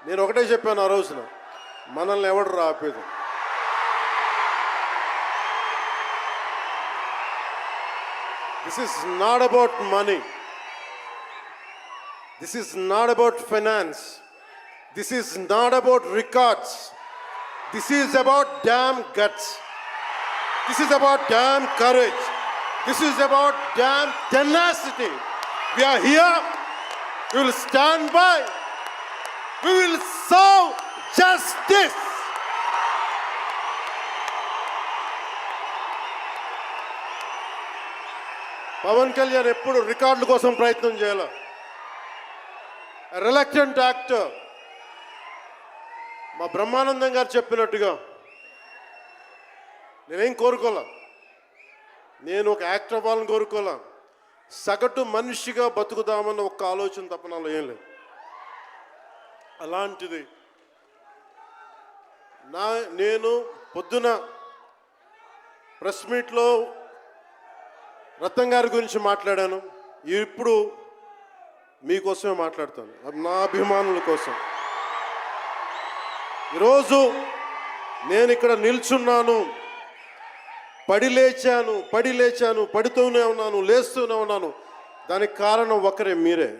నేను ఒకటే చెప్పాను ఆ రోజున, మనల్ని ఎవడు ఆపేది. This is not about money, this is not about finance, this is not about records, this is about damn guts, this is about damn courage, this is about damn tenacity. We are here, we will stand by, we will serve justice. Pawan Kalyan ఎప్పుడు రికార్డుల కోసం ప్రయత్నం చేయాల. Reluctant actor. మా బ్రహ్మానందం గారు చెప్పినట్టుగా నేనేం కోరుకోలే, నేను ఒక యాక్టర్ అవ్వాలని కోరుకోలే, సగటు మనిషిగా బతుకుదామన్న ఒక్క ఆలోచన తప్ప నాలో ఏం లేదు. అలాంటిది నేను పొద్దున ప్రెస్ మీట్లో రత్నం గారి గురించి మాట్లాడాను, ఇప్పుడు మీకోసమే మాట్లాడతాను, నా అభిమానుల కోసం. ఈరోజు నేను ఇక్కడ నిల్చున్నాను, పడి లేచాను, పడుతూనే ఉన్నాను, లేస్తూనే ఉన్నాను. దానికి కారణం ఒకరే, మీరే.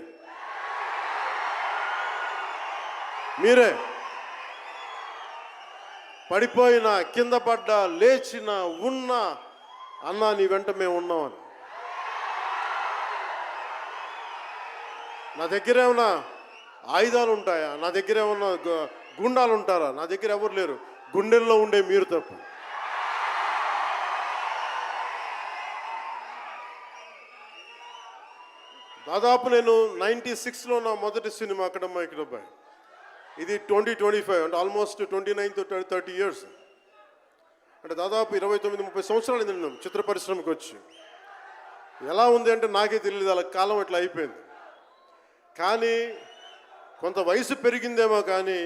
పడిపోయినా, కింద పడ్డా, లేచినా, ఉన్నా, అన్నా నీ వెంట మేము ఉన్నామని. నా దగ్గర ఏమన్నా ఆయుధాలు ఉంటాయా? నా దగ్గర ఏమన్నా గుండాలు ఉంటారా? నా దగ్గర ఎవరు లేరు, గుండెల్లో ఉండే మీరు తప్ప. దాదాపు నేను 96లో నా మొదటి సినిమా అక్కడమ్మ ఇక్కడబ్బాయి. ఇది 2025 అంటే ఆల్మోస్ట్ 29 to 30 years. అంటే దాదాపు 29-30 సంవత్సరాలు నేను చిత్ర పరిశ్రమకు వచ్చి. ఎలా ఉంది అంటే నాకే తెలియదు, అలా కాలం ఇట్లా అయిపోయింది. కానీ కొంత వయసు పెరిగిందేమో కానీ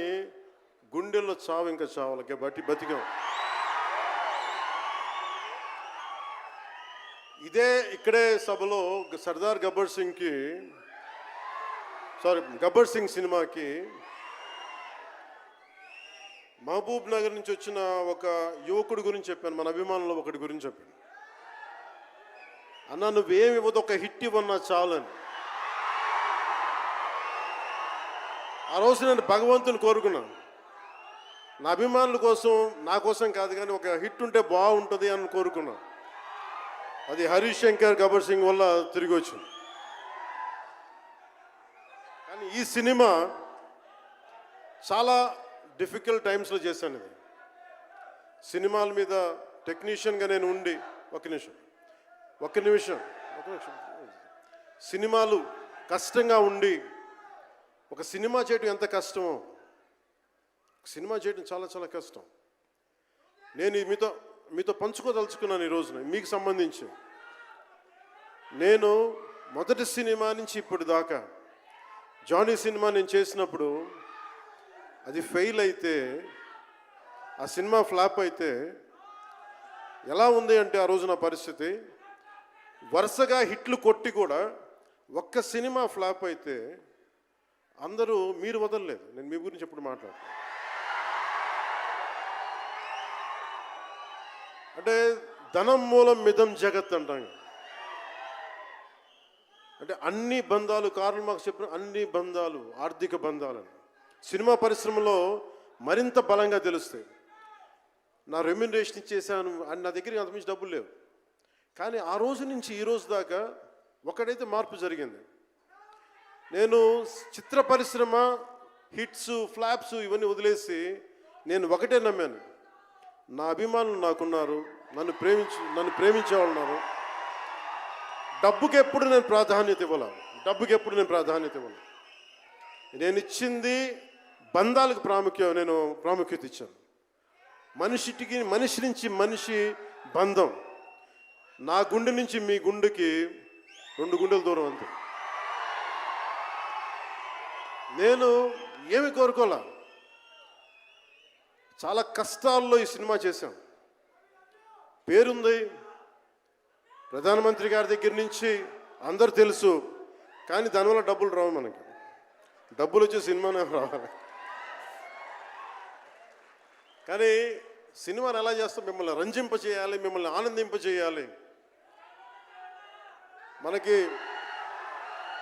గుండెల్లో చావు ఇంకా చావాలి, బతికాం. ఇక్కడే సభలో సర్దార్ గబ్బర్ సింగ్ సినిమాకి మహబూబ్ నగర్ నుంచి వచ్చిన ఒక యువకుడి గురించి చెప్పాను, మన అభిమానులు ఒకటి గురించి చెప్పాను. అన్న నువ్వేమి ఇవ్వదు, ఒక హిట్ ఇవ్వన్నా చాలని. ఆ రోజు నేను భగవంతుని కోరుకున్నాను, నా అభిమానుల కోసం, నా కోసం కాదు కానీ ఒక హిట్ ఉంటే బాగుంటుంది అని కోరుకున్నాను. అది హరీష్ శంకర్ గబ్బర్ సింగ్ వల్ల తిరిగి వచ్చింది. కానీ ఈ సినిమా చాలా డిఫికల్ట్ టైమ్స్లో చేశాను. ఇది సినిమాల మీద టెక్నీషియన్గా నేను ఉండి ఒక్క నిమిషం సినిమాలు కష్టంగా ఉండి, ఒక సినిమా చేయటం ఎంత కష్టమో, సినిమా చేయటం చాలా చాలా కష్టం. నేను మీతో పంచుకోదలుచుకున్నాను ఈ రోజున. మీకు సంబంధించి నేను మొదటి సినిమా నుంచి ఇప్పుడు దాకా జానీ సినిమా నేను చేసినప్పుడు అది ఫెయిల్ అయితే, ఆ సినిమా ఫ్లాప్ అయితే ఎలా ఉంది అంటే ఆ రోజు నా పరిస్థితి, వరుసగా హిట్లు కొట్టి కూడా ఒక్క సినిమా ఫ్లాప్ అయితే అందరూ మీరు వదలలేదు. నేను మీ గురించి ఎప్పుడు మాట్లాడతాను. అంటే ధనం మూలం మిదం జగత్ అంటాం. అంటే అన్ని బంధాలు, కార్ల్ మార్క్స్ చెప్పిన అన్ని బంధాలు ఆర్థిక బంధాలని సినిమా పరిశ్రమలో మరింత బలంగా తెలుస్తాయి. నా రెమ్యునరేషన్ ఇచ్చేసాను అని నా దగ్గర అంతమించి డబ్బులు లేవు. కానీ ఆ రోజు నుంచి ఈ రోజు దాకా ఒకటైతే మార్పు జరిగింది. నేను చిత్ర పరిశ్రమ హిట్స్, ఫ్లాప్స్ ఇవన్నీ వదిలేసి నేను ఒకటే నమ్మాను, నా అభిమానులు నాకున్నారు, నన్ను ప్రేమించే వాళ్ళు ఉన్నారు. డబ్బుకి ఎప్పుడు నేను ప్రాధాన్యత ఇవ్వాలి. నేను ఇచ్చింది బంధాలకు ప్రాముఖ్యత ఇచ్చాను. మనిషి నుంచి మనిషి బంధం. నా గుండె నుంచి మీ గుండెకి 2 గుండెల దూరం అంతే. నేను ఏమి కోరుకోలే, చాలా కష్టాల్లో ఈ సినిమా చేశాం. పేరుంది, ప్రధానమంత్రి గారి దగ్గర నుంచి అందరూ తెలుసు. కానీ దానివల్ల డబ్బులు రావు. మనకి డబ్బులు వచ్చే సినిమానే రావాలి. కానీ సినిమాని ఎలా చేస్తాం? మిమ్మల్ని రంజింపచేయాలి, మిమ్మల్ని ఆనందింపచేయాలి. మనకి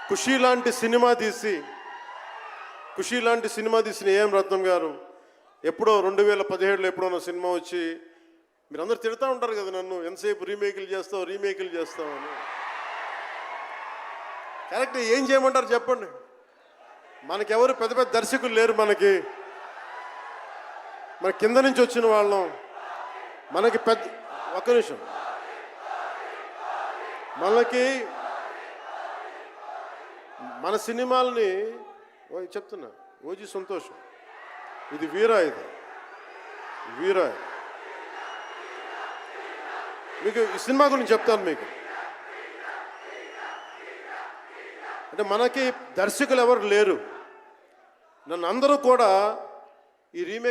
ఖుషీ లాంటి సినిమా తీసిన ఏఎం రత్నం గారు ఎప్పుడో 2017లో ఎప్పుడో సినిమా వచ్చి మీరందరూ తిడతా ఉంటారు కదా నన్ను, ఎంతసేపు రీమేకులు చేస్తావు అని. కరెక్ట్, ఏం చేయమంటారు చెప్పండి? మనకెవరు పెద్ద పెద్ద దర్శకులు లేరు. మన కింద నుంచి వచ్చిన వాళ్ళం. మనకి ఒక్క నిమిషం, మన సినిమాలని చెప్తున్నా, ఓజీ సంతోషం, ఇది వీరా, మీకు ఈ సినిమా గురించి చెప్తాను మీకు. అంటే మనకి దర్శకులు ఎవరు లేరు. నన్ను అందరూ కూడా ఈ రీమేక్